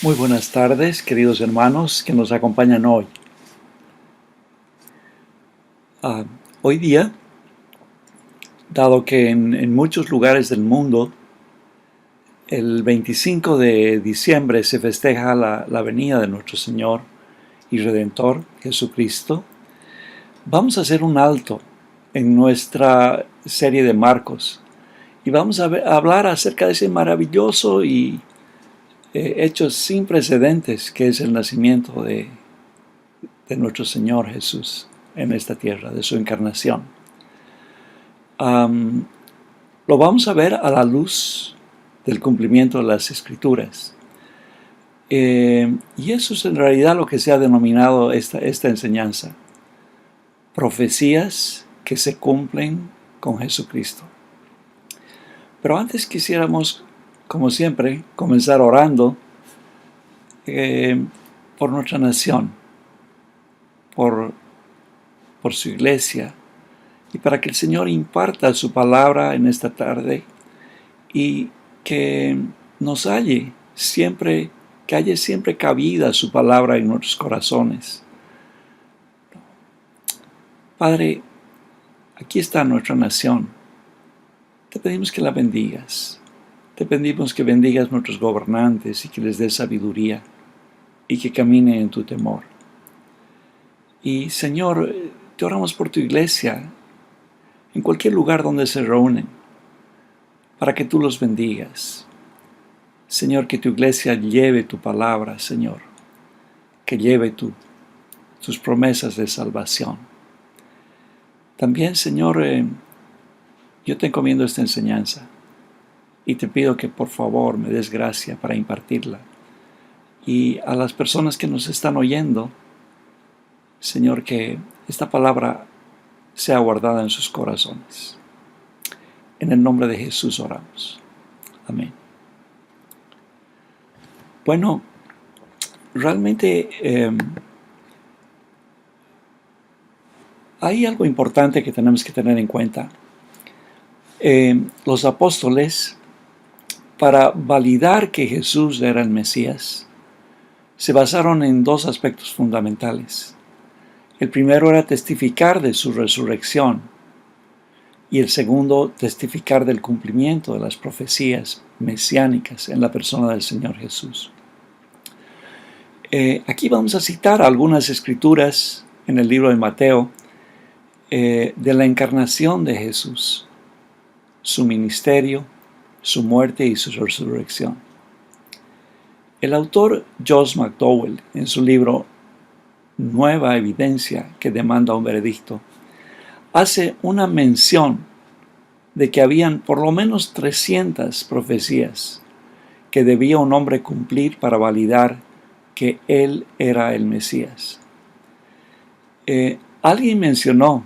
Muy buenas tardes, queridos hermanos que nos acompañan hoy. Ah, Hoy día, dado que en muchos lugares del mundo el 25 de diciembre se festeja la venida de nuestro Señor y Redentor Jesucristo, vamos a hacer un alto en nuestra serie de Marcos y vamos a hablar acerca de ese maravilloso y hecho sin precedentes que es el nacimiento de nuestro Señor Jesús en esta tierra, de su encarnación. Lo vamos a ver a la luz del cumplimiento de las Escrituras. Y eso es en realidad lo que se ha denominado esta enseñanza. Profecías que se cumplen con Jesucristo. Pero antes quisiéramos, como siempre, comenzar orando por nuestra nación, por su iglesia, y para que el Señor imparta su palabra en esta tarde y que nos halle siempre, que haya siempre cabida su palabra en nuestros corazones. Padre, aquí está nuestra nación. Te pedimos que la bendigas. Te pedimos que bendigas nuestros gobernantes y que les des sabiduría y que caminen en tu temor. Y Señor, te oramos por tu iglesia en cualquier lugar donde se reúnen, para que tú los bendigas. Señor, que tu iglesia lleve tu palabra, Señor, que lleve tus promesas de salvación. También, Señor, yo te encomiendo esta enseñanza y te pido que por favor me des gracia para impartirla. Y a las personas que nos están oyendo, Señor, que esta palabra sea guardada en sus corazones. En el nombre de Jesús oramos. Amén. Bueno, realmente hay algo importante que tenemos que tener en cuenta. Los apóstoles, para validar que Jesús era el Mesías, se basaron en dos aspectos fundamentales. El primero era testificar de su resurrección y el segundo, testificar del cumplimiento de las profecías mesiánicas en la persona del Señor Jesús. Aquí vamos a citar algunas escrituras en el libro de Mateo de la encarnación de Jesús, su ministerio, su muerte y su resurrección. El autor Josh McDowell, en su libro Nueva Evidencia que demanda un veredicto, hace una mención de que habían por lo menos 300 profecías que debía un hombre cumplir para validar que él era el Mesías. Alguien mencionó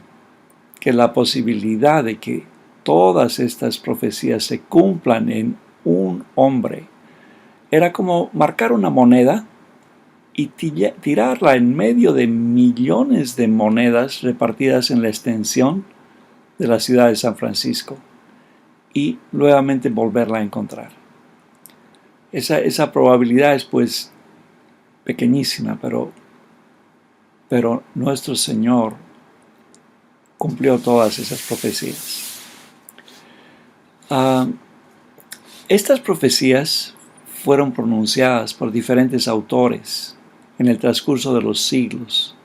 que la posibilidad de que todas estas profecías se cumplan en un hombre era como marcar una moneda y tirarla en medio de millones de monedas repartidas en la extensión de la ciudad de San Francisco y nuevamente volverla a encontrar. Esa probabilidad es pues pequeñísima, pero nuestro Señor cumplió todas esas profecías. Estas profecías fueron pronunciadas por diferentes autores en el transcurso de los siglos.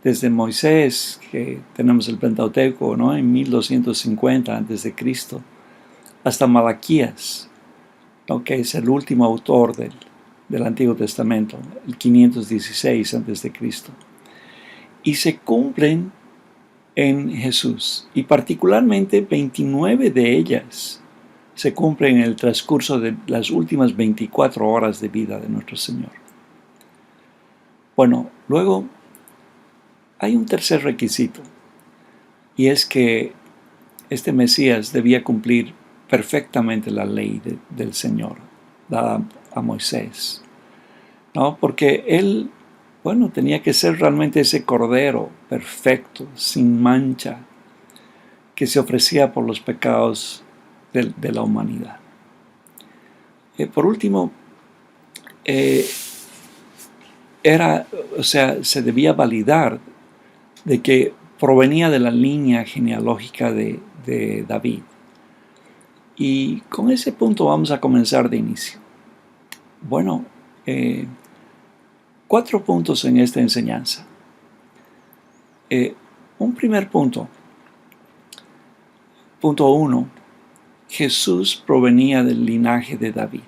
Desde Moisés, que tenemos el Pentateuco, ¿no?, en 1250 a.C., hasta Malaquías, ¿no?, que es el último autor del Antiguo Testamento, el 516 a.C. Y se cumplen en Jesús, y particularmente 29 de ellas se cumplen en el transcurso de las últimas 24 horas de vida de nuestro Señor. Bueno, luego hay un tercer requisito, y es que este Mesías debía cumplir perfectamente la ley del Señor, dada a Moisés, ¿no? Porque él, tenía que ser realmente ese cordero perfecto, sin mancha, que se ofrecía por los pecados de la humanidad. Por último, eh, se debía validar de que provenía de la línea genealógica de David. Y con ese punto vamos a comenzar de inicio. Bueno, 4 puntos en esta enseñanza. Un primer punto. Punto 1. Jesús provenía del linaje de David.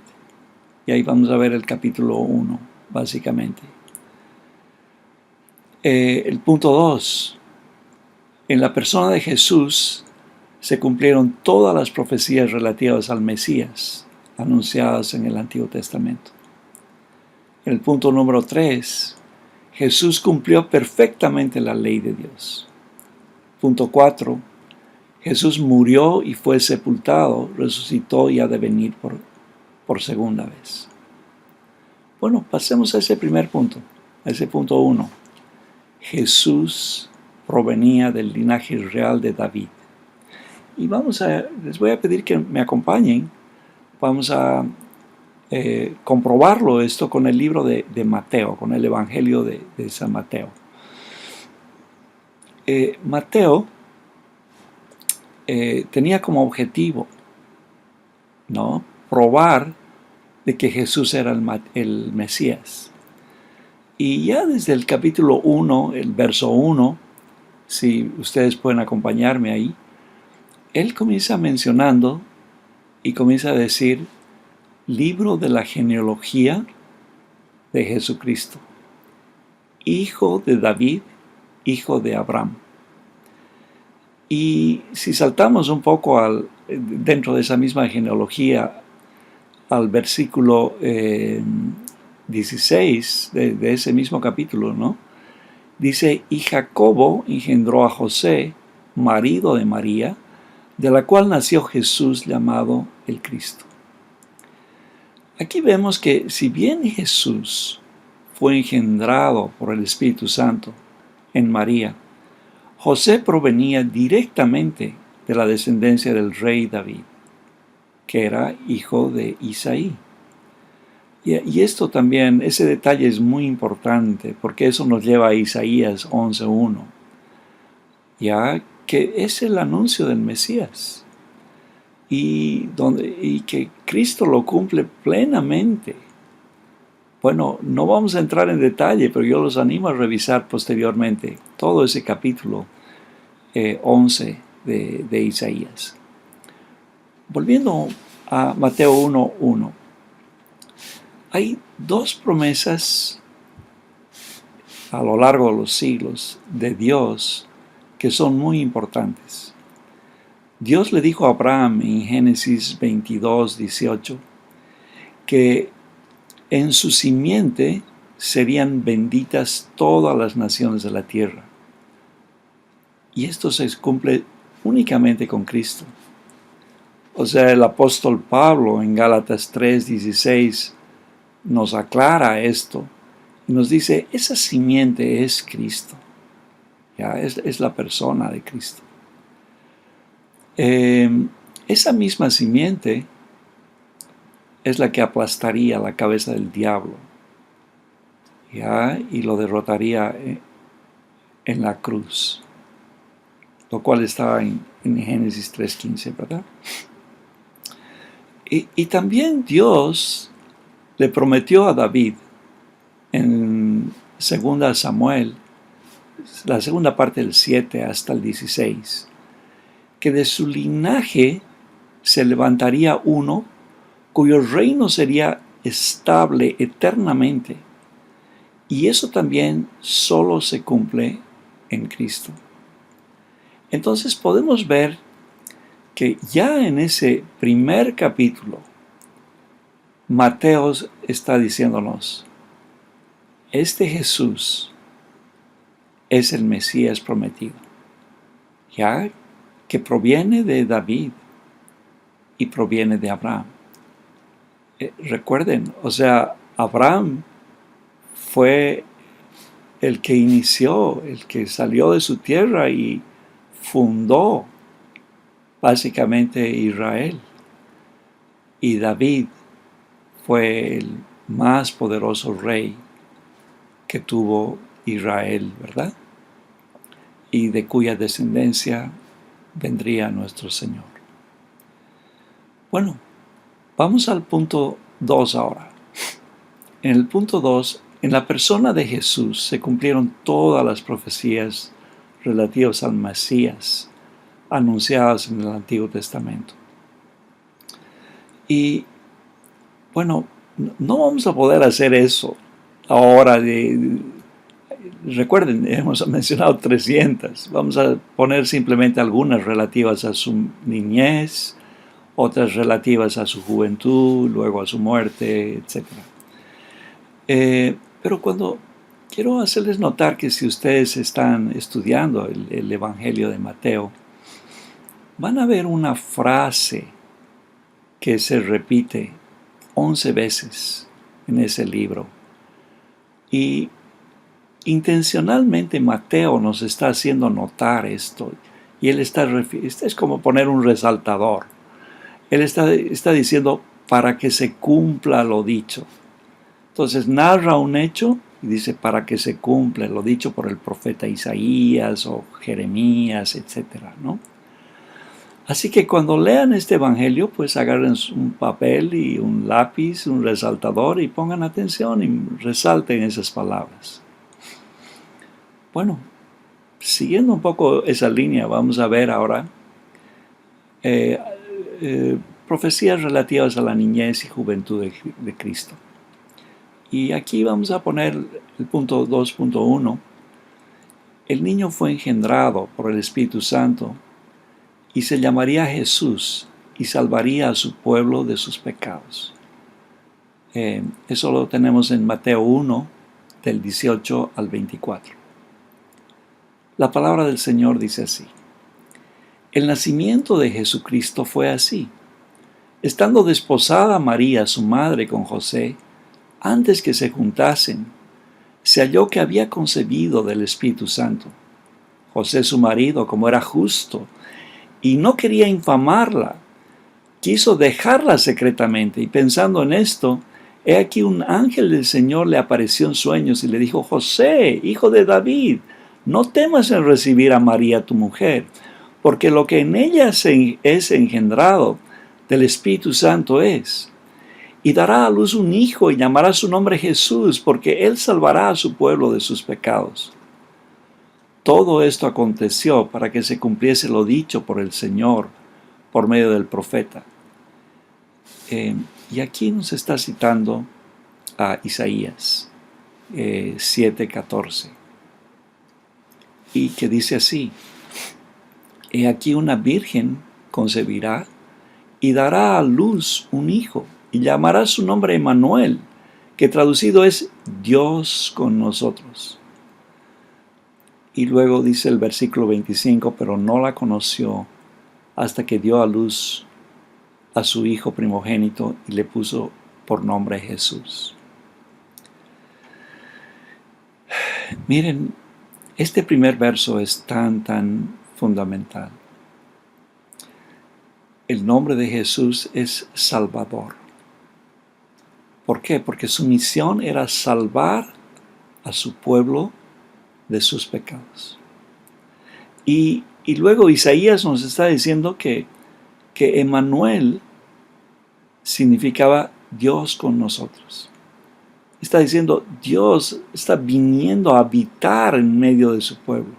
Y ahí vamos a ver el capítulo 1, básicamente. El punto 2. En la persona de Jesús se cumplieron todas las profecías relativas al Mesías, anunciadas en el Antiguo Testamento. El punto número 3. Jesús cumplió perfectamente la ley de Dios. Punto 4. Jesús murió y fue sepultado, resucitó y ha de venir por segunda vez. Bueno, pasemos a ese primer punto, a ese punto 1. Jesús provenía del linaje real de David. Y les voy a pedir que me acompañen. Vamos a comprobarlo esto con el libro de Mateo, con el Evangelio de San Mateo. Mateo tenía como objetivo, ¿no?, probar de que Jesús era el Mesías. Y ya desde el capítulo 1, el verso 1, si ustedes pueden acompañarme ahí, él comienza mencionando y comienza a decir: libro de la genealogía de Jesucristo, hijo de David, hijo de Abraham. Y si saltamos un poco dentro de esa misma genealogía al versículo 16 de ese mismo capítulo, ¿no?, dice: y Jacobo engendró a José, marido de María, de la cual nació Jesús llamado el Cristo. Aquí vemos que si bien Jesús fue engendrado por el Espíritu Santo en María, José provenía directamente de la descendencia del rey David, que era hijo de Isaí. Y esto también, ese detalle es muy importante, porque eso nos lleva a Isaías 11:1, ya que es el anuncio del Mesías, y que Cristo lo cumple plenamente. Bueno, no vamos a entrar en detalle, pero yo los animo a revisar posteriormente todo ese capítulo 11 de Isaías. Volviendo a Mateo 1:1, hay 2 promesas a lo largo de los siglos de Dios que son muy importantes. Dios le dijo a Abraham en Génesis 22:18 que en su simiente serían benditas todas las naciones de la tierra. Y esto se cumple únicamente con Cristo. O sea, el apóstol Pablo en Gálatas 3:16 nos aclara esto y nos dice: esa simiente es Cristo. Ya es la persona de Cristo. Esa misma simiente es la que aplastaría la cabeza del diablo, ¿ya?, y lo derrotaría en la cruz, lo cual está en Génesis 3:15, ¿verdad? Y también Dios le prometió a David en 2 Samuel, la segunda parte del 7 hasta el 16, que de su linaje se levantaría uno cuyo reino sería estable eternamente. Y eso también solo se cumple en Cristo. Entonces podemos ver que ya en ese primer capítulo, Mateo está diciéndonos: este Jesús es el Mesías prometido, ya que proviene de David y proviene de Abraham. Recuerden, o sea, Abraham fue el que inició, el que salió de su tierra y fundó básicamente Israel. Y David fue más poderoso rey que tuvo Israel, ¿verdad? Y de cuya descendencia vendría nuestro Señor. Bueno, vamos al punto 2 ahora. En el punto 2, en la persona de Jesús se cumplieron todas las profecías relativas al Mesías anunciadas en el Antiguo Testamento. Y bueno, no vamos a poder hacer eso ahora. Recuerden, hemos mencionado 300. Vamos a poner simplemente algunas relativas a su niñez, otras relativas a su juventud, luego a su muerte, etc. Pero quiero hacerles notar que si ustedes están estudiando el Evangelio de Mateo, van a ver una frase que se repite 11 veces en ese libro. Y intencionalmente Mateo nos está haciendo notar esto. Y él es como poner un resaltador. Él está diciendo para que se cumpla lo dicho. Entonces narra un hecho y dice para que se cumpla lo dicho por el profeta Isaías o Jeremías, etc., ¿no? Así que cuando lean este evangelio, pues agarren un papel y un lápiz, un resaltador y pongan atención y resalten esas palabras. Bueno, siguiendo un poco esa línea, vamos a ver ahora profecías relativas a la niñez y juventud de Cristo. Y aquí vamos a poner el punto 2.1. El niño fue engendrado por el Espíritu Santo y se llamaría Jesús y salvaría a su pueblo de sus pecados. Eso lo tenemos en Mateo 1, del 18 al 24. La palabra del Señor dice así: el nacimiento de Jesucristo fue así. Estando desposada María, su madre, con José, antes que se juntasen, se halló que había concebido del Espíritu Santo. José, su marido, como era justo y no quería infamarla, quiso dejarla secretamente, y pensando en esto, he aquí un ángel del Señor le apareció en sueños y le dijo: José, hijo de David, no temas en recibir a María tu mujer, porque lo que en ella es engendrado del Espíritu Santo es. Y dará a luz un hijo y llamará su nombre Jesús, porque él salvará a su pueblo de sus pecados. Todo esto aconteció para que se cumpliese lo dicho por el Señor por medio del profeta. Y aquí nos está citando a Isaías 7:14. Y que dice así: he aquí una virgen concebirá y dará a luz un hijo y llamará su nombre Emmanuel, que traducido es Dios con nosotros. Y luego dice el versículo 25, pero no la conoció hasta que dio a luz a su hijo primogénito y le puso por nombre Jesús. Miren, este primer verso es tan fundamental. El nombre de Jesús es Salvador. ¿Por qué? Porque su misión era salvar a su pueblo de sus pecados. Y luego Isaías nos está diciendo que Emmanuel significaba Dios con nosotros. Está diciendo, Dios está viniendo a habitar en medio de su pueblo,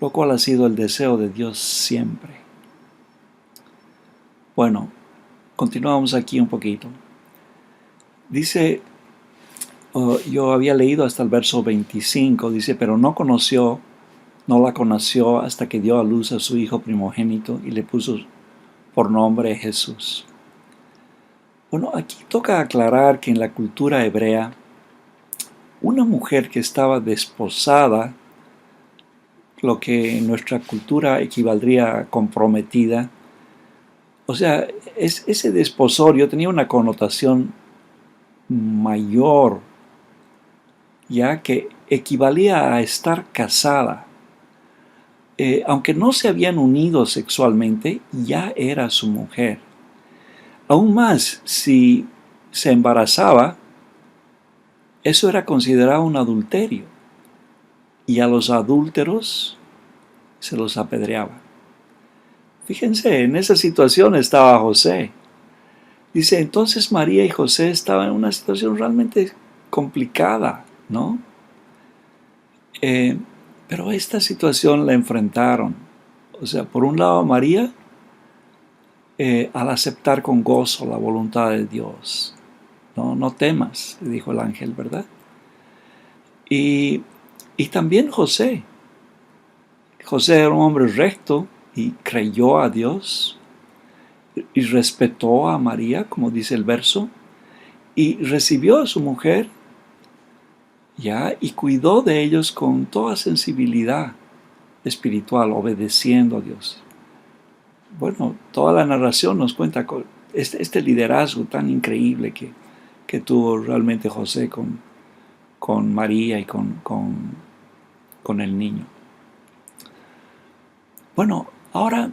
lo cual ha sido el deseo de Dios siempre. Bueno, continuamos aquí un poquito. Dice, yo había leído hasta el verso 25, dice, pero no la conoció hasta que dio a luz a su hijo primogénito y le puso por nombre Jesús. Bueno, aquí toca aclarar que en la cultura hebrea, una mujer que estaba desposada, lo que en nuestra cultura equivaldría a comprometida, o sea, ese desposorio tenía una connotación mayor, ya que equivalía a estar casada. Aunque no se habían unido sexualmente, ya era su mujer. Aún más, si se embarazaba, eso era considerado un adulterio. Y a los adúlteros se los apedreaba. Fíjense, en esa situación estaba José. Dice, entonces María y José estaban en una situación realmente complicada, ¿no? Pero esta situación la enfrentaron. O sea, por un lado María, al aceptar con gozo la voluntad de Dios. No temas, le dijo el ángel, ¿verdad? Y también José. José era un hombre recto y creyó a Dios y respetó a María, como dice el verso, y recibió a su mujer, ¿ya? Y cuidó de ellos con toda sensibilidad espiritual, obedeciendo a Dios. Bueno, toda la narración nos cuenta con este liderazgo tan increíble que tuvo realmente José con María y con el niño. Bueno, ahora,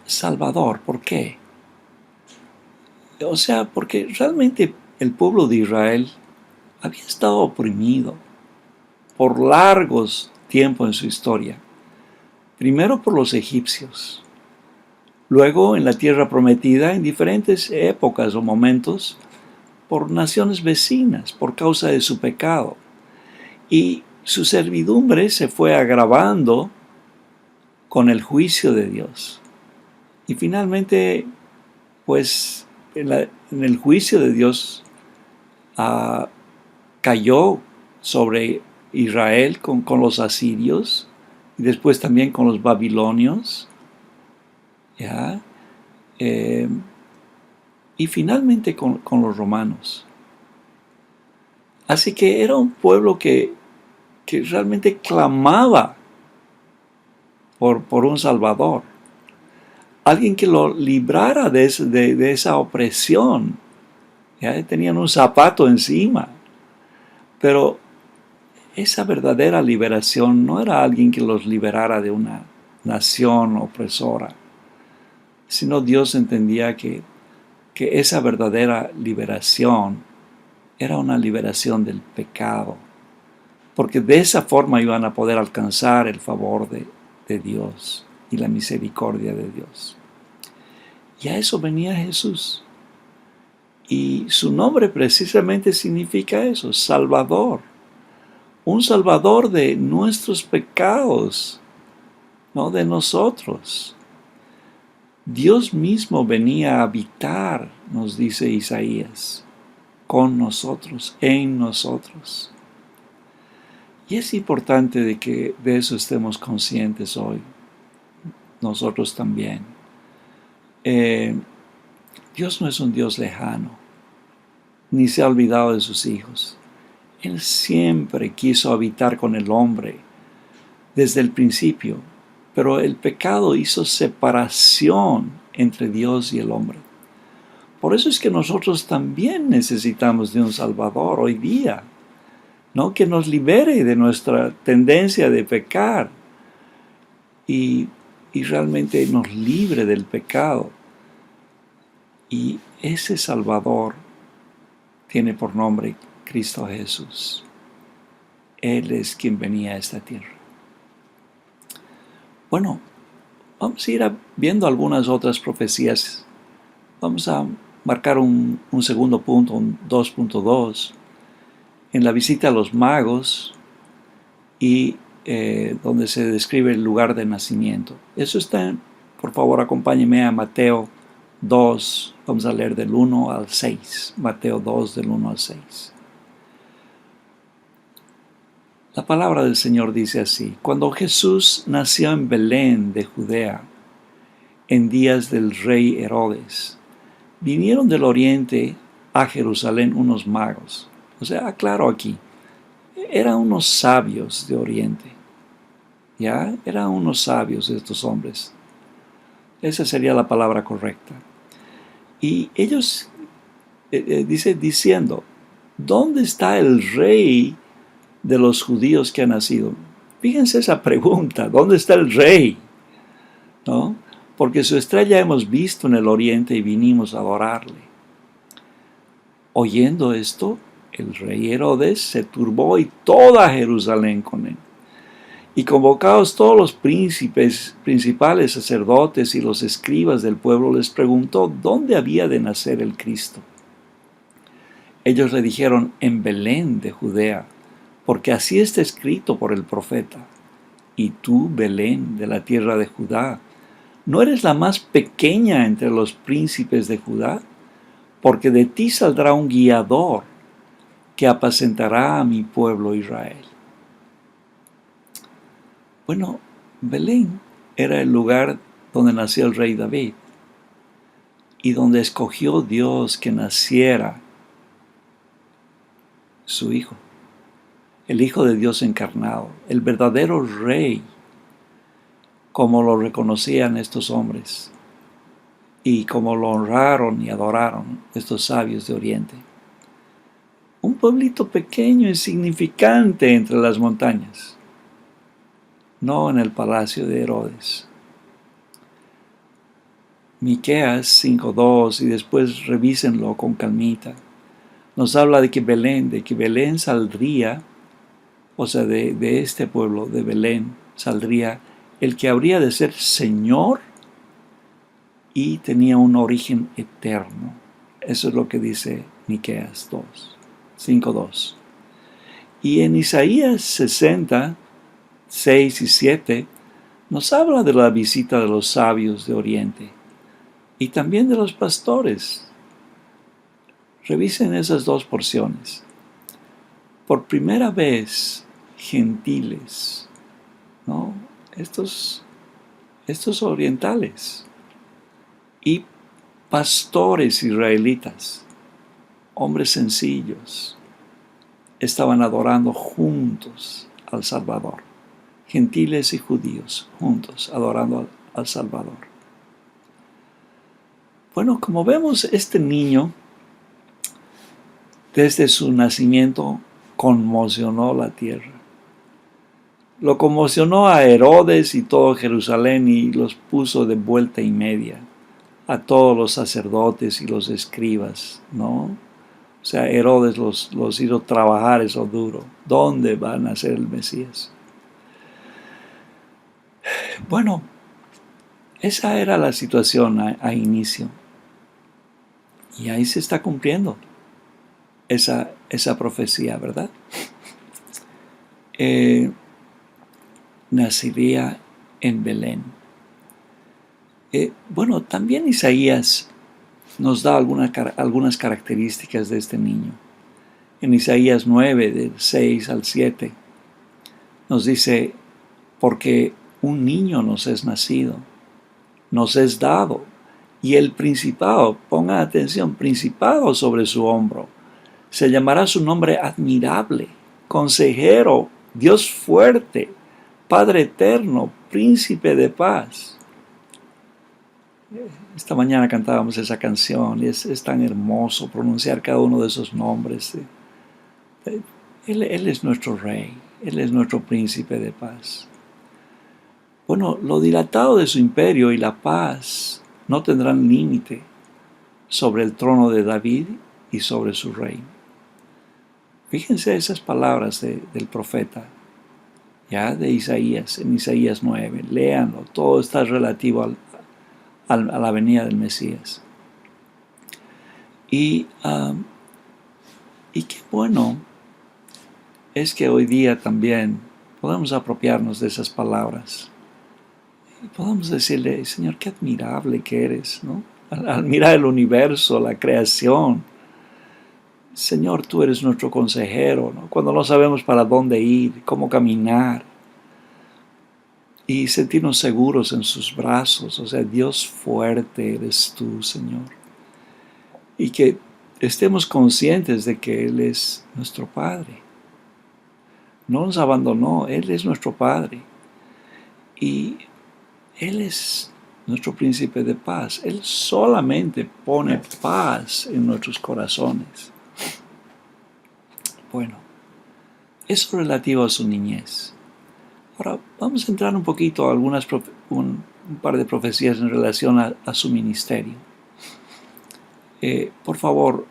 Salvador, ¿por qué? O sea, porque realmente el pueblo de Israel había estado oprimido por largos tiempos en su historia. Primero por los egipcios, luego en la tierra prometida en diferentes épocas o momentos por naciones vecinas por causa de su pecado. Y su servidumbre se fue agravando con el juicio de Dios. Y finalmente, pues en el juicio de Dios cayó sobre Israel con los asirios y después también con los babilonios, ¿ya? Y finalmente con los romanos. Así que era un pueblo que realmente clamaba por un Salvador. Alguien que lo librara de esa opresión. ¿Ya? Tenían un zapato encima. Pero esa verdadera liberación no era alguien que los liberara de una nación opresora, sino Dios entendía que esa verdadera liberación era una liberación del pecado, porque de esa forma iban a poder alcanzar el favor de Dios y la misericordia de Dios. Y a eso venía Jesús. Y su nombre precisamente significa eso, Salvador. Un Salvador de nuestros pecados, no de nosotros. Dios mismo venía a habitar, nos dice Isaías, con nosotros, en nosotros. Y es importante de que de eso estemos conscientes hoy, nosotros también. Dios no es un Dios lejano, ni se ha olvidado de sus hijos. Él siempre quiso habitar con el hombre desde el principio, pero el pecado hizo separación entre Dios y el hombre. Por eso es que nosotros también necesitamos de un Salvador hoy día, ¿no? Que nos libere de nuestra tendencia de pecar y realmente nos libre del pecado. Y ese Salvador tiene por nombre Cristo Jesús. Él es quien venía a esta tierra. Bueno, vamos a ir viendo algunas otras profecías. Vamos a marcar un segundo punto, un 2.2, en la visita a los magos y donde se describe el lugar de nacimiento. Eso está, por favor, acompáñeme a Mateo 2, vamos a leer del 1 al 6. Mateo 2, del 1 al 6. La palabra del Señor dice así: Cuando Jesús nació en Belén de Judea, en días del rey Herodes, vinieron del oriente a Jerusalén unos magos. O sea, aclaro aquí, eran unos sabios de oriente. ¿Ya? Eran unos sabios estos hombres. Esa sería la palabra correcta. Y ellos, diciendo, ¿dónde está el rey de los judíos que ha nacido? Fíjense esa pregunta, ¿dónde está el rey? ¿No? Porque su estrella hemos visto en el oriente y vinimos a adorarle. Oyendo esto, el rey Herodes se turbó y toda Jerusalén con él. Y convocados todos los principales sacerdotes y los escribas del pueblo, les preguntó dónde había de nacer el Cristo. Ellos le dijeron: en Belén de Judea, porque así está escrito por el profeta. Y tú, Belén, de la tierra de Judá, ¿no eres la más pequeña entre los príncipes de Judá? Porque de ti saldrá un guiador que apacentará a mi pueblo Israel. Bueno, Belén era el lugar donde nació el rey David y donde escogió Dios que naciera su hijo, el Hijo de Dios encarnado, el verdadero rey, como lo reconocían estos hombres y como lo honraron y adoraron estos sabios de Oriente. Un pueblito pequeño, insignificante entre las montañas, no en el palacio de Herodes. Miqueas 5:2, y después revísenlo con calmita, nos habla de que Belén saldría, o sea, de este pueblo, de Belén, saldría el que habría de ser Señor y tenía un origen eterno. Eso es lo que dice Miqueas 5:2. Y en Isaías 60, 6 y 7, nos habla de la visita de los sabios de Oriente y también de los pastores. Revisen esas dos porciones. Por primera vez, gentiles, ¿no? Estos orientales y pastores israelitas, hombres sencillos, estaban adorando juntos al Salvador. Gentiles y judíos juntos adorando al Salvador. Bueno, como vemos, este niño desde su nacimiento conmocionó la tierra. Lo conmocionó a Herodes y todo Jerusalén y los puso de vuelta y media a todos los sacerdotes y los escribas, ¿no? O sea, Herodes los hizo trabajar eso duro. ¿Dónde va a nacer el Mesías? Bueno, esa era la situación a inicio. Y ahí se está cumpliendo esa profecía, ¿verdad? Nacería en Belén. Bueno, también Isaías nos da algunas características de este niño. En Isaías 9, del 6 al 7, nos dice: porque un niño nos es nacido, nos es dado, y el principado, pongan atención, principado sobre su hombro. Se llamará su nombre admirable, consejero, Dios fuerte, Padre eterno, príncipe de paz. Esta mañana cantábamos esa canción y es tan hermoso pronunciar cada uno de esos nombres. Él es nuestro rey, Él es nuestro príncipe de paz. Bueno, lo dilatado de su imperio y la paz no tendrán límite sobre el trono de David y sobre su reino. Fíjense esas palabras del profeta, ya de Isaías, en Isaías 9. Léanlo, todo está relativo a la venida del Mesías. Y qué bueno es que hoy día también podemos apropiarnos de esas palabras. Y podemos decirle: Señor, qué admirable que eres, ¿no? Al mirar el universo, la creación. Señor, tú eres nuestro consejero, ¿no? Cuando no sabemos para dónde ir, cómo caminar, y sentirnos seguros en sus brazos. O sea, Dios fuerte eres tú, Señor. Y que estemos conscientes de que Él es nuestro Padre. No nos abandonó, Él es nuestro Padre. Y Él es nuestro príncipe de paz. Él solamente pone paz en nuestros corazones. Bueno, eso relativo a su niñez. Ahora vamos a entrar un poquito a un par de profecías en relación a su ministerio. Por favor,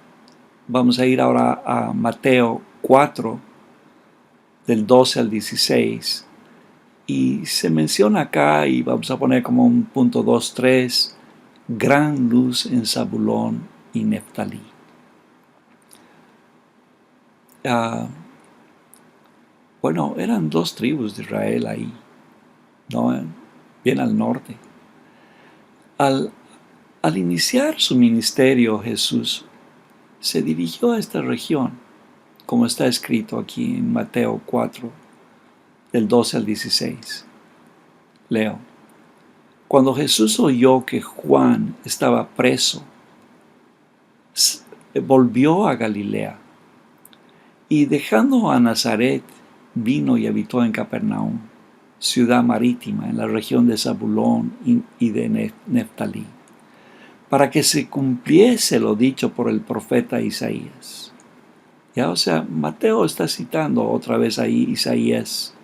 Vamos a ir ahora a Mateo 4, del 12 al 16. Y se menciona acá, y vamos a poner como un punto 2.3, gran luz en Zabulón y Neftalí. Bueno, eran dos tribus de Israel ahí, ¿no? Bien al norte. Al iniciar su ministerio, Jesús se dirigió a esta región, como está escrito aquí en Mateo 4, del 12 al 16. Leo. Cuando Jesús oyó que Juan estaba preso, volvió a Galilea y dejando a Nazaret, vino y habitó en Capernaum, ciudad marítima en la región de Zabulón y de Neftalí, para que se cumpliese lo dicho por el profeta Isaías. Ya, o sea, Mateo está citando otra vez ahí Isaías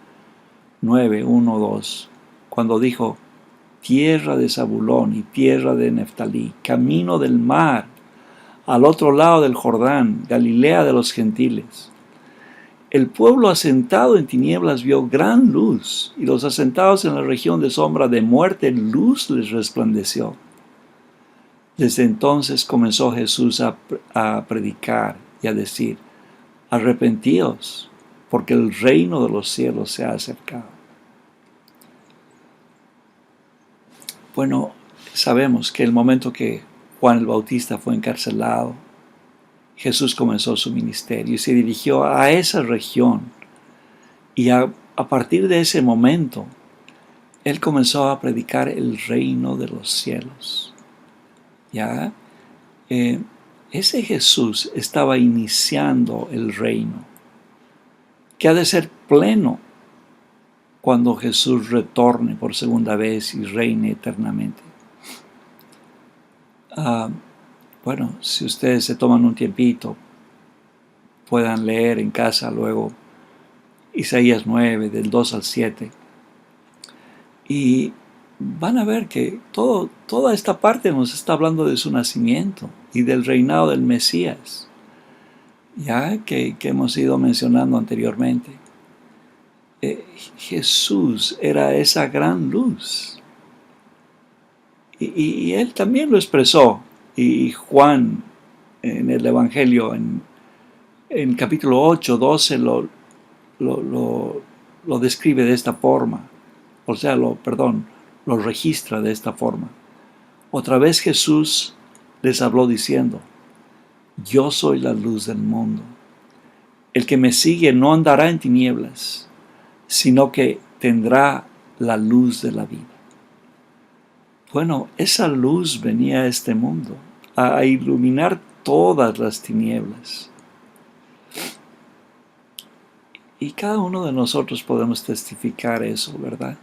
9, 1, 2, cuando dijo, tierra de Zabulón y tierra de Neftalí, camino del mar, al otro lado del Jordán, Galilea de los gentiles. El pueblo asentado en tinieblas vio gran luz, y los asentados en la región de sombra de muerte, luz les resplandeció. Desde entonces comenzó Jesús a predicar y a decir, arrepentíos, porque el reino de los cielos se ha acercado. Bueno, sabemos que el momento que Juan el Bautista fue encarcelado, Jesús comenzó su ministerio y se dirigió a esa región. Y a partir de ese momento, Él comenzó a predicar el reino de los cielos. ¿Ya? Ese Jesús estaba iniciando el reino, que ha de ser pleno cuando Jesús retorne por segunda vez y reine eternamente. Bueno, si ustedes se toman un tiempito, puedan leer en casa luego Isaías 9, del 2 al 7, y van a ver que toda esta parte nos está hablando de su nacimiento y del reinado del Mesías, ya que hemos ido mencionando anteriormente. Jesús era esa gran luz, y Él también lo expresó, y Juan en el Evangelio, en capítulo 8, 12, lo describe de esta forma, o sea, lo registra de esta forma. Otra vez Jesús les habló diciendo, yo soy la luz del mundo. El que me sigue no andará en tinieblas, sino que tendrá la luz de la vida. Bueno, esa luz venía a este mundo, a iluminar todas las tinieblas. Y cada uno de nosotros podemos testificar eso, ¿verdad?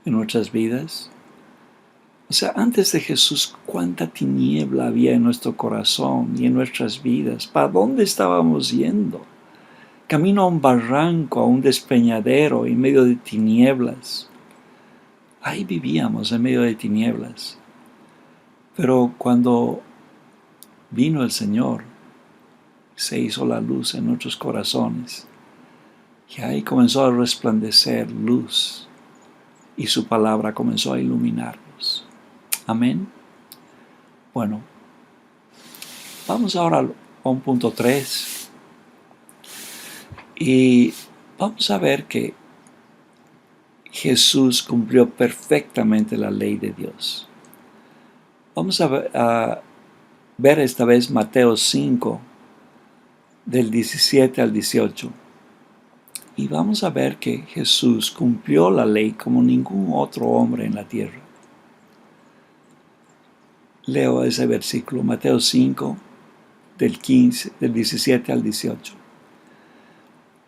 En nuestras vidas. O sea, antes de Jesús, cuánta tiniebla había en nuestro corazón y en nuestras vidas. ¿Para dónde estábamos yendo? Camino a un barranco, a un despeñadero, en medio de tinieblas. Ahí vivíamos en medio de tinieblas. Pero cuando vino el Señor, se hizo la luz en nuestros corazones. Y ahí comenzó a resplandecer luz. Y su palabra comenzó a iluminarnos. Amén. Bueno, vamos ahora a un punto 3. Y vamos a ver que Jesús cumplió perfectamente la ley de Dios. Vamos a ver esta vez Mateo 5, del 17 al 18. Y vamos a ver que Jesús cumplió la ley como ningún otro hombre en la tierra. Leo ese versículo, Mateo 5, del 17 al 18.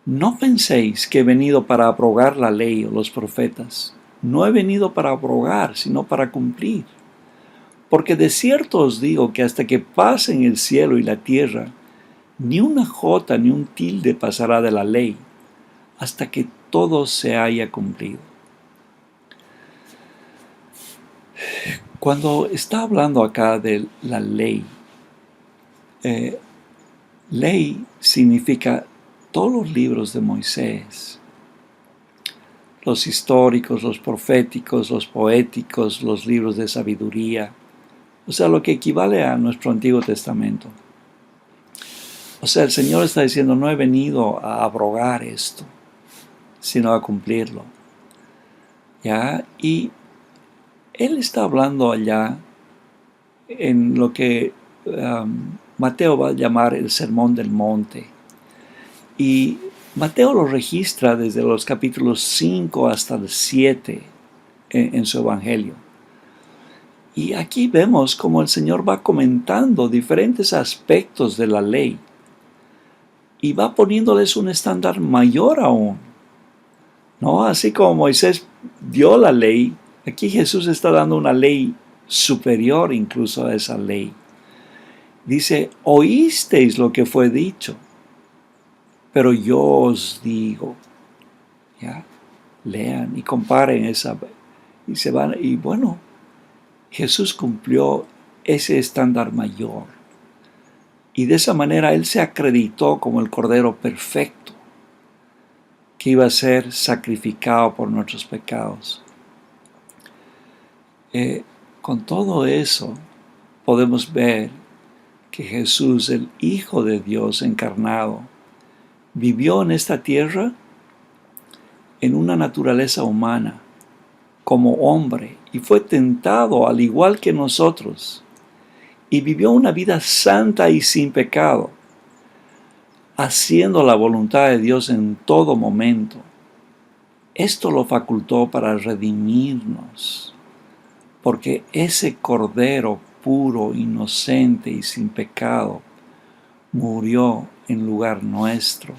No penséis que he venido para abrogar la ley o los profetas. No he venido para abrogar, sino para cumplir. Porque de cierto os digo que hasta que pasen el cielo y la tierra, ni una jota ni un tilde pasará de la ley, hasta que todo se haya cumplido. Cuando está hablando acá de la ley, Ley significa todos los libros de Moisés, los históricos, los proféticos, los poéticos, los libros de sabiduría, o sea, lo que equivale a nuestro Antiguo Testamento. O sea, el Señor está diciendo, no he venido a abrogar esto, sino a cumplirlo. ¿Ya? Y Él está hablando allá en lo que Mateo va a llamar el Sermón del Monte. Y Mateo lo registra desde los capítulos 5 hasta el 7 en su Evangelio. Y aquí vemos cómo el Señor va comentando diferentes aspectos de la ley y va poniéndoles un estándar mayor aún, ¿no? Así como Moisés dio la ley, aquí Jesús está dando una ley superior incluso a esa ley. Dice, oísteis lo que fue dicho, pero yo os digo, ¿ya? Lean y comparen esa, y se van, y bueno, Jesús cumplió ese estándar mayor. Y de esa manera Él se acreditó como el Cordero perfecto, que iba a ser sacrificado por nuestros pecados. Con todo eso, podemos ver que Jesús, el Hijo de Dios encarnado, vivió en esta tierra en una naturaleza humana, como hombre, y fue tentado al igual que nosotros, y vivió una vida santa y sin pecado, haciendo la voluntad de Dios en todo momento. Esto lo facultó para redimirnos, porque ese Cordero puro, inocente y sin pecado murió en lugar nuestro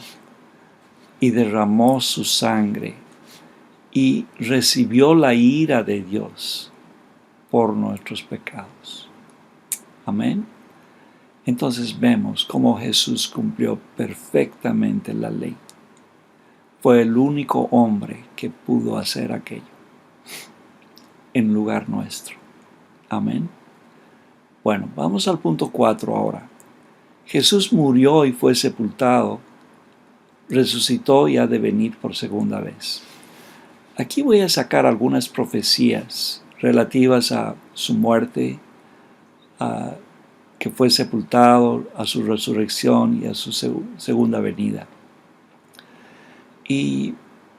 y derramó su sangre y recibió la ira de Dios por nuestros pecados. Amén. Entonces vemos cómo Jesús cumplió perfectamente la ley. Fue el único hombre que pudo hacer aquello en lugar nuestro. Amén. Bueno, vamos al punto 4 ahora. Jesús murió y fue sepultado, resucitó y ha de venir por segunda vez. Aquí voy a sacar algunas profecías relativas a su muerte, a que fue sepultado, a su resurrección y a su segunda venida. Y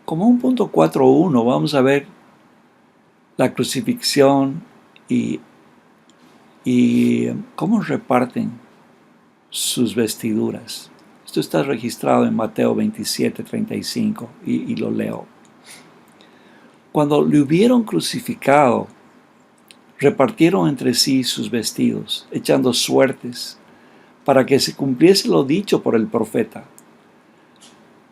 como un punto 4.1 vamos a ver la crucifixión y cómo reparten sus vestiduras. Esto está registrado en Mateo 27:35 y lo leo. Cuando le hubieron crucificado, repartieron entre sí sus vestidos, echando suertes, para que se cumpliese lo dicho por el profeta.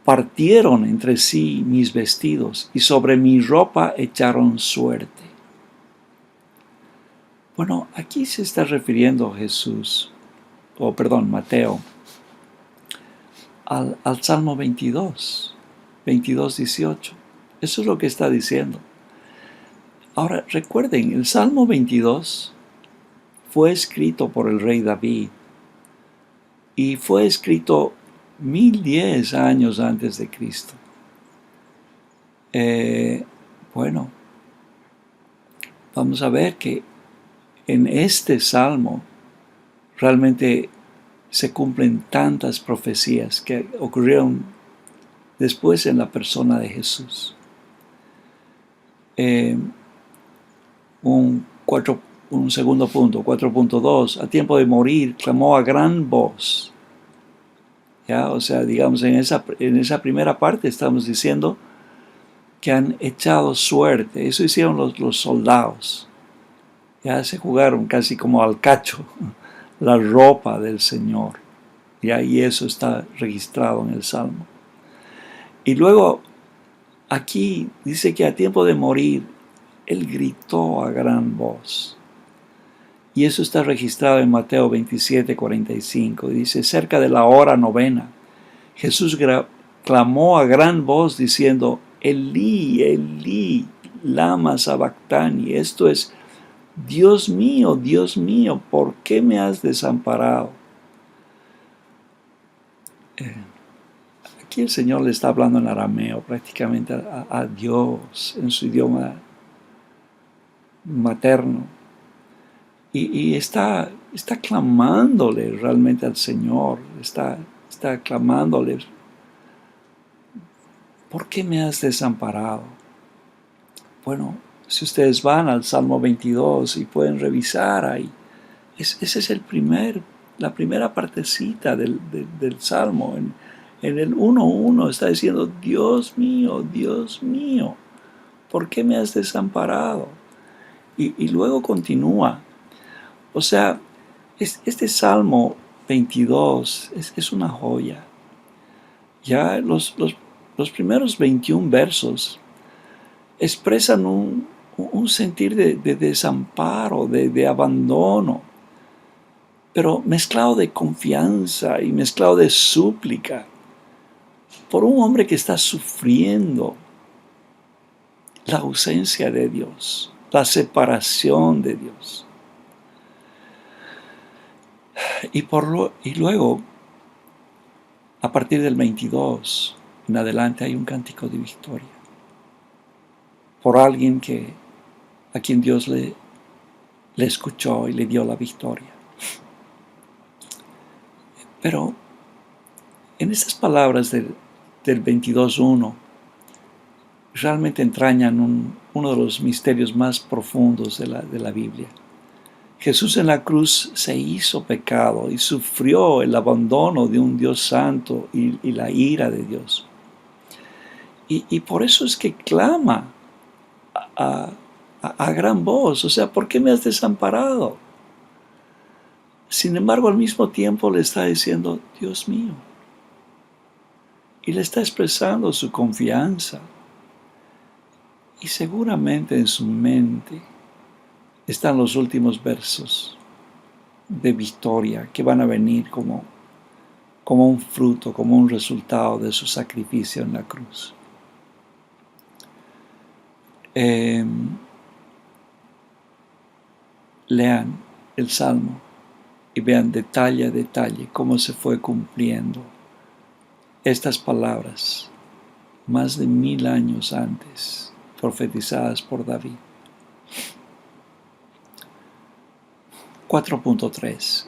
Partieron entre sí mis vestidos, y sobre mi ropa echaron suerte. Bueno, aquí se está refiriendo Mateo, al Salmo 22:18. Eso es lo que está diciendo. Ahora, recuerden, el Salmo 22 fue escrito por el rey David y fue escrito 1010 años antes de Cristo. Bueno, vamos a ver que en este Salmo realmente se cumplen tantas profecías que ocurrieron después en la persona de Jesús. Un segundo punto, 4.2, a tiempo de morir, clamó a gran voz. ¿Ya? O sea, digamos, en esa primera parte estamos diciendo que han echado suerte. Eso hicieron los soldados. Ya se jugaron casi como al cacho la ropa del Señor. ¿Ya? Y eso está registrado en el Salmo. Y luego, aquí dice que a tiempo de morir, Él gritó a gran voz. Y eso está registrado en Mateo 27:45. Dice, cerca de la hora novena, Jesús clamó a gran voz diciendo, Elí, Elí, lama sabactani. Esto es, Dios mío, ¿por qué me has desamparado? Aquí el Señor le está hablando en arameo prácticamente a Dios en su idioma materno. Y está clamándole realmente al Señor, está clamándole: ¿por qué me has desamparado? Bueno, si ustedes van al Salmo 22 y pueden revisar ahí, ese es la primera partecita del Salmo. En el 1:1 está diciendo: Dios mío, ¿por qué me has desamparado? Y luego continúa. O sea, este Salmo 22 es una joya. Ya los primeros 21 versos expresan un sentir de desamparo, de abandono, pero mezclado de confianza y mezclado de súplica por un hombre que está sufriendo la ausencia de Dios, la separación de Dios. Y luego, a partir del 22 en adelante, hay un cántico de victoria por alguien a quien Dios le escuchó y le dio la victoria. Pero en esas palabras del 22:1 realmente entrañan uno de los misterios más profundos de la Biblia. Jesús en la cruz se hizo pecado y sufrió el abandono de un Dios santo y la ira de Dios. Y por eso es que clama a gran voz: o sea, ¿por qué me has desamparado? Sin embargo, al mismo tiempo le está diciendo: Dios mío. Y le está expresando su confianza. Y seguramente en su mente están los últimos versos de victoria que van a venir como un fruto, como un resultado de su sacrificio en la cruz. Lean el Salmo y vean detalle a detalle cómo se fue cumpliendo estas palabras más de 1000 años antes, profetizadas por David. 4.3.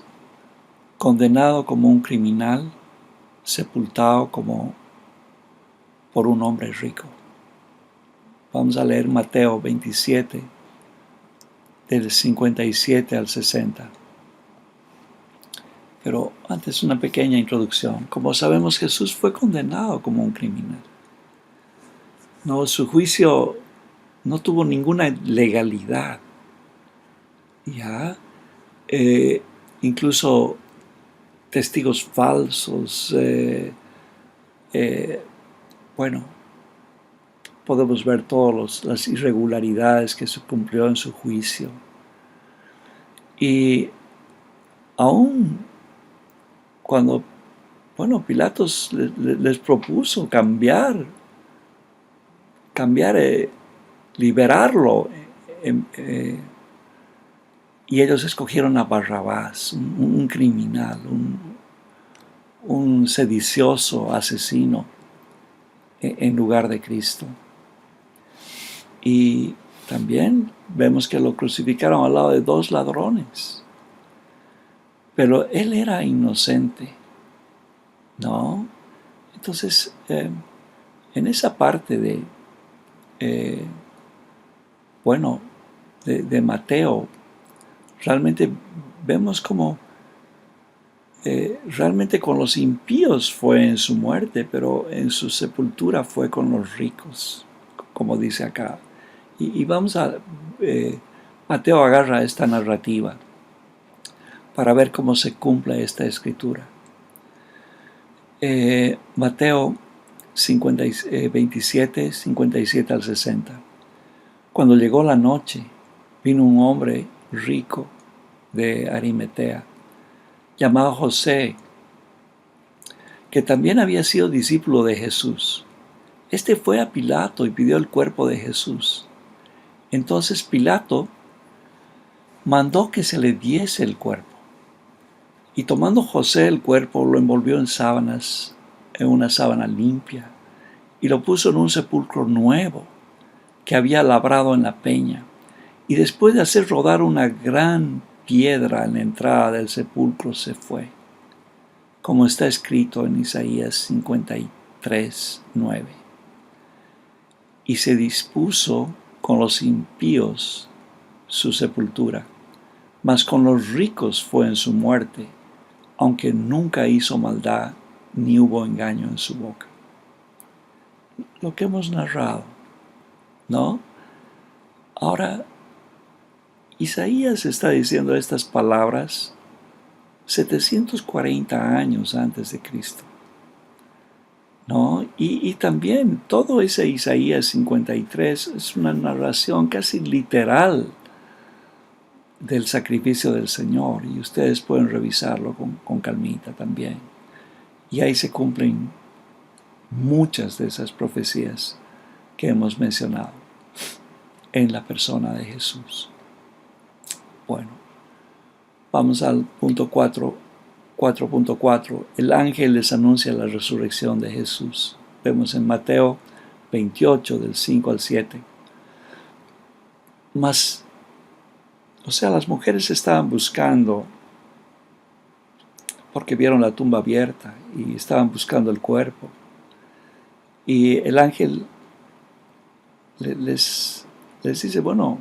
Condenado como un criminal, sepultado por un hombre rico. Vamos a leer Mateo 27, del 57 al 60. Pero antes una pequeña introducción. Como sabemos, Jesús fue condenado como un criminal. No, su juicio no tuvo ninguna legalidad. Ya, incluso testigos falsos, podemos ver todas las irregularidades que se cumplió en su juicio. Y aún cuando, Pilatos les propuso cambiar, liberarlo, y ellos escogieron a Barrabás, un criminal, un sedicioso asesino, en lugar de Cristo. Y también vemos que lo crucificaron al lado de 2 ladrones. Pero él era inocente, ¿no? Entonces, en esa parte de Mateo, realmente vemos como realmente con los impíos fue en su muerte, pero en su sepultura fue con los ricos, como dice acá. Y vamos a... Mateo agarra esta narrativa para ver cómo se cumple esta escritura. Mateo 27, 57 al 60. Cuando llegó la noche, vino un hombre rico de Arimatea, llamado José, que también había sido discípulo de Jesús. Este fue a Pilato y pidió el cuerpo de Jesús. Entonces Pilato mandó que se le diese el cuerpo. Y tomando José el cuerpo, lo envolvió en sábanas en una sábana limpia y lo puso en un sepulcro nuevo que había labrado en la peña. Y después de hacer rodar una gran piedra en la entrada del sepulcro se fue, como está escrito en Isaías 53:9. Y se dispuso con los impíos su sepultura, mas con los ricos fue en su muerte, aunque nunca hizo maldad ni hubo engaño en su boca. Lo que hemos narrado, ¿no? Ahora, Isaías está diciendo estas palabras 740 años antes de Cristo, ¿no? Y también todo ese Isaías 53 es una narración casi literal del sacrificio del Señor, y ustedes pueden revisarlo con calmita también. Y ahí se cumplen muchas de esas profecías que hemos mencionado en la persona de Jesús. Bueno, vamos al punto 4.4. El ángel les anuncia la resurrección de Jesús. Vemos en Mateo 28, del 5 al 7. Las mujeres estaban buscando, porque vieron la tumba abierta y estaban buscando el cuerpo. Y el ángel les dice, bueno,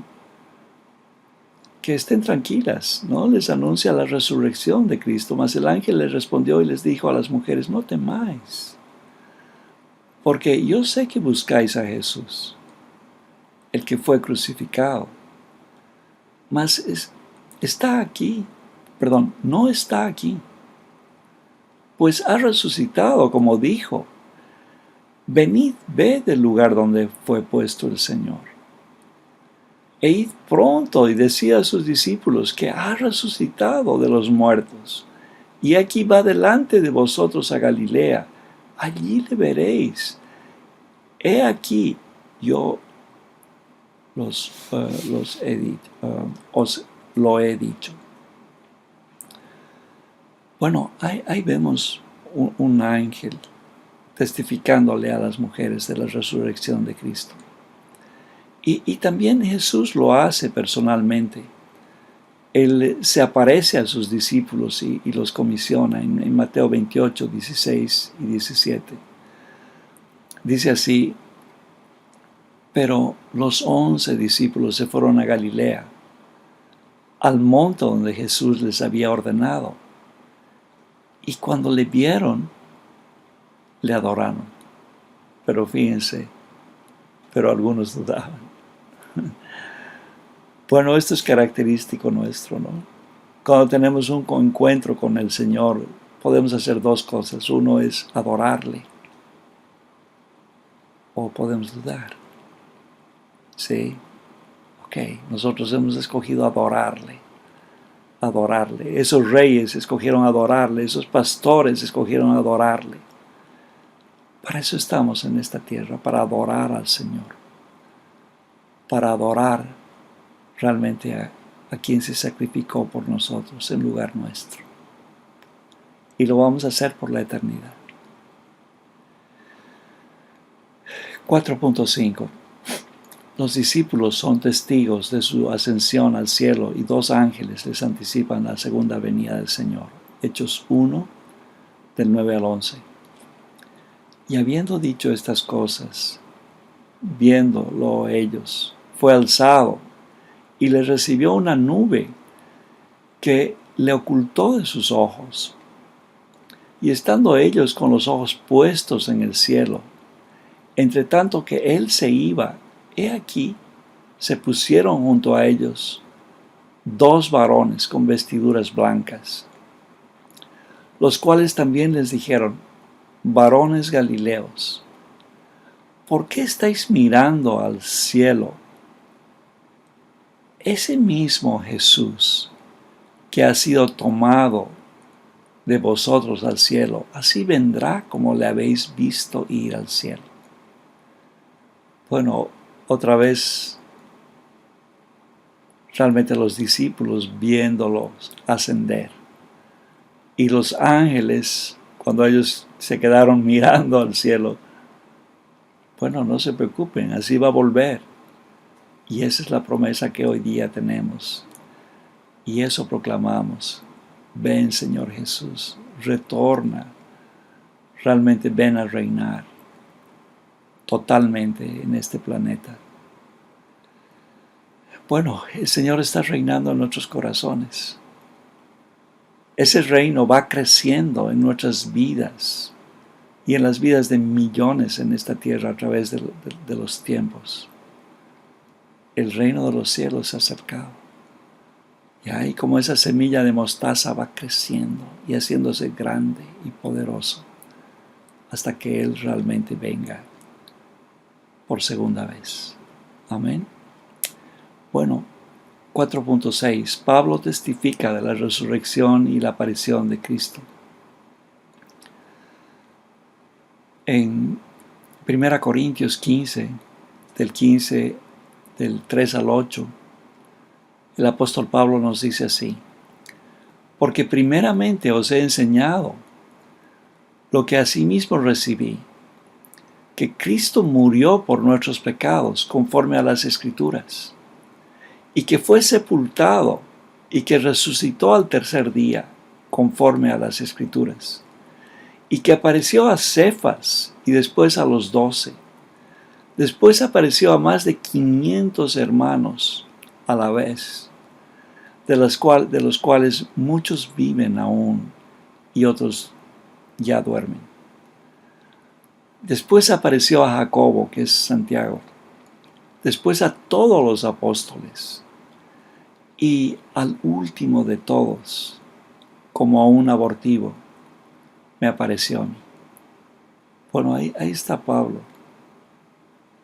que estén tranquilas, ¿no? Les anuncia la resurrección de Cristo. Mas el ángel les respondió y les dijo a las mujeres, no temáis, porque yo sé que buscáis a Jesús, el que fue crucificado. Mas está aquí, no está aquí, pues ha resucitado, como dijo. Venid, ved el lugar donde fue puesto el Señor. E id pronto y decid a sus discípulos que ha resucitado de los muertos. Y aquí va delante de vosotros a Galilea. Allí le veréis. He aquí, yo os lo he dicho. Bueno, ahí vemos un ángel testificándole a las mujeres de la resurrección de Cristo. Y también Jesús lo hace personalmente. Él se aparece a sus discípulos y los comisiona en Mateo 28, 16 y 17. Dice así, pero los 11 discípulos se fueron a Galilea, al monte donde Jesús les había ordenado. Y cuando le vieron, le adoraron. Pero fíjense, algunos dudaban. Bueno, esto es característico nuestro, ¿no? Cuando tenemos un encuentro con el Señor, podemos hacer dos cosas. Uno es adorarle, o podemos dudar. Sí, ok, nosotros hemos escogido adorarle. Esos reyes escogieron adorarle, esos pastores escogieron adorarle. Para eso estamos en esta tierra, para adorar al Señor, para adorar realmente a quien se sacrificó por nosotros en lugar nuestro. Y lo vamos a hacer por la eternidad. 4.5. Los discípulos son testigos de su ascensión al cielo y 2 ángeles les anticipan la segunda venida del Señor. Hechos 1, del 9 al 11. Y habiendo dicho estas cosas, viéndolo ellos, fue alzado y le recibió una nube que le ocultó de sus ojos. Y estando ellos con los ojos puestos en el cielo, entre tanto que él se iba, he aquí, se pusieron junto a ellos 2 varones con vestiduras blancas, los cuales también les dijeron, varones galileos, ¿por qué estáis mirando al cielo? Ese mismo Jesús que ha sido tomado de vosotros al cielo, así vendrá como le habéis visto ir al cielo. Bueno, otra vez, realmente los discípulos viéndolos ascender. Y los ángeles, cuando ellos se quedaron mirando al cielo. Bueno, no se preocupen, así va a volver. Y esa es la promesa que hoy día tenemos. Y eso proclamamos. Ven, Señor Jesús, retorna. Realmente ven a reinar totalmente en este planeta. Bueno, el Señor está reinando en nuestros corazones. Ese reino va creciendo en nuestras vidas y en las vidas de millones en esta tierra a través de los tiempos. El reino de los cielos se ha acercado. Y ahí como esa semilla de mostaza va creciendo y haciéndose grande y poderoso hasta que Él realmente venga por segunda vez. Amén. Bueno, 4.6. Pablo testifica de la resurrección y la aparición de Cristo. En 1 Corintios 15, del 3 al 8, el apóstol Pablo nos dice así: porque primeramente os he enseñado lo que asimismo recibí, que Cristo murió por nuestros pecados conforme a las Escrituras, y que fue sepultado y que resucitó al tercer día conforme a las Escrituras, y que apareció a Cefas y después a los 12. Después apareció a más de 500 hermanos a la vez, de los cuales muchos viven aún y otros ya duermen. Después apareció a Jacobo, que es Santiago, después a todos los apóstoles, y al último de todos, como a un abortivo, me apareció a mí. Bueno, ahí está Pablo,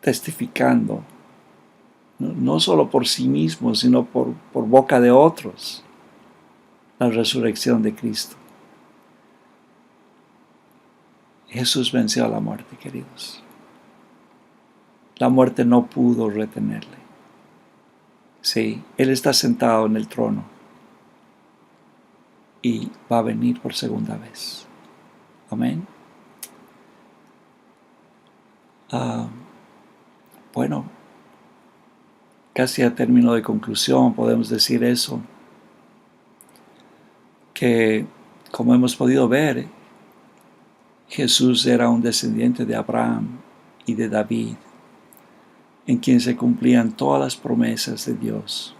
testificando, no solo por sí mismo, sino por boca de otros, la resurrección de Cristo. Jesús venció a la muerte, queridos. La muerte no pudo retenerle. Sí, Él está sentado en el trono y va a venir por segunda vez. Amén. Bueno, casi a término de conclusión podemos decir eso, que como hemos podido ver, Jesús era un descendiente de Abraham y de David, en quien se cumplían todas las promesas de Dios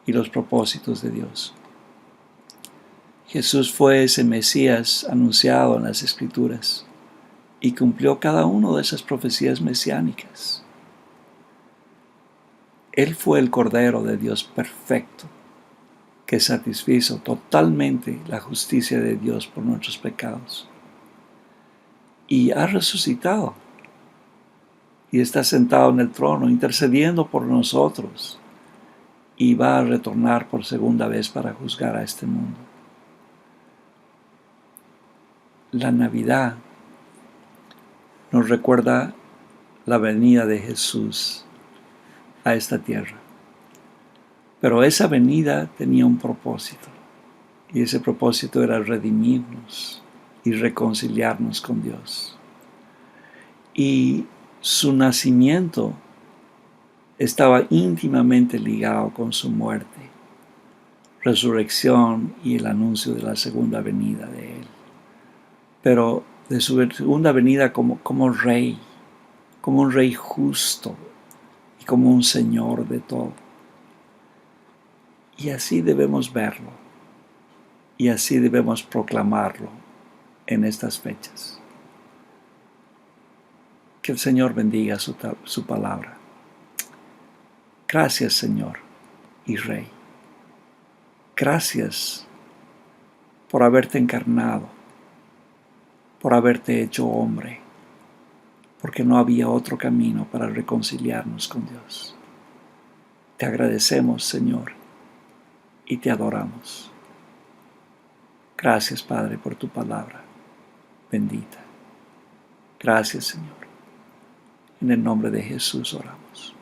y los propósitos de Dios. Jesús fue ese Mesías anunciado en las Escrituras y cumplió cada una de esas profecías mesiánicas. Él fue el Cordero de Dios perfecto, que satisfizo totalmente la justicia de Dios por nuestros pecados. Y ha resucitado y está sentado en el trono intercediendo por nosotros, y va a retornar por segunda vez para juzgar a este mundo. La Navidad nos recuerda la venida de Jesús a esta tierra. Pero esa venida tenía un propósito, y ese propósito era redimirnos y reconciliarnos con Dios. Y su nacimiento estaba íntimamente ligado con su muerte, resurrección y el anuncio de la segunda venida de Él. Pero de su segunda venida como rey, como un rey justo y como un Señor de todo. Y así debemos verlo, y así debemos proclamarlo en estas fechas. Que el Señor bendiga su palabra. Gracias, Señor y Rey. Gracias por haberte encarnado, por haberte hecho hombre, porque no había otro camino para reconciliarnos con Dios. Te agradecemos, Señor, y te adoramos. Gracias, Padre, por tu palabra bendita. Gracias, Señor. En el nombre de Jesús oramos.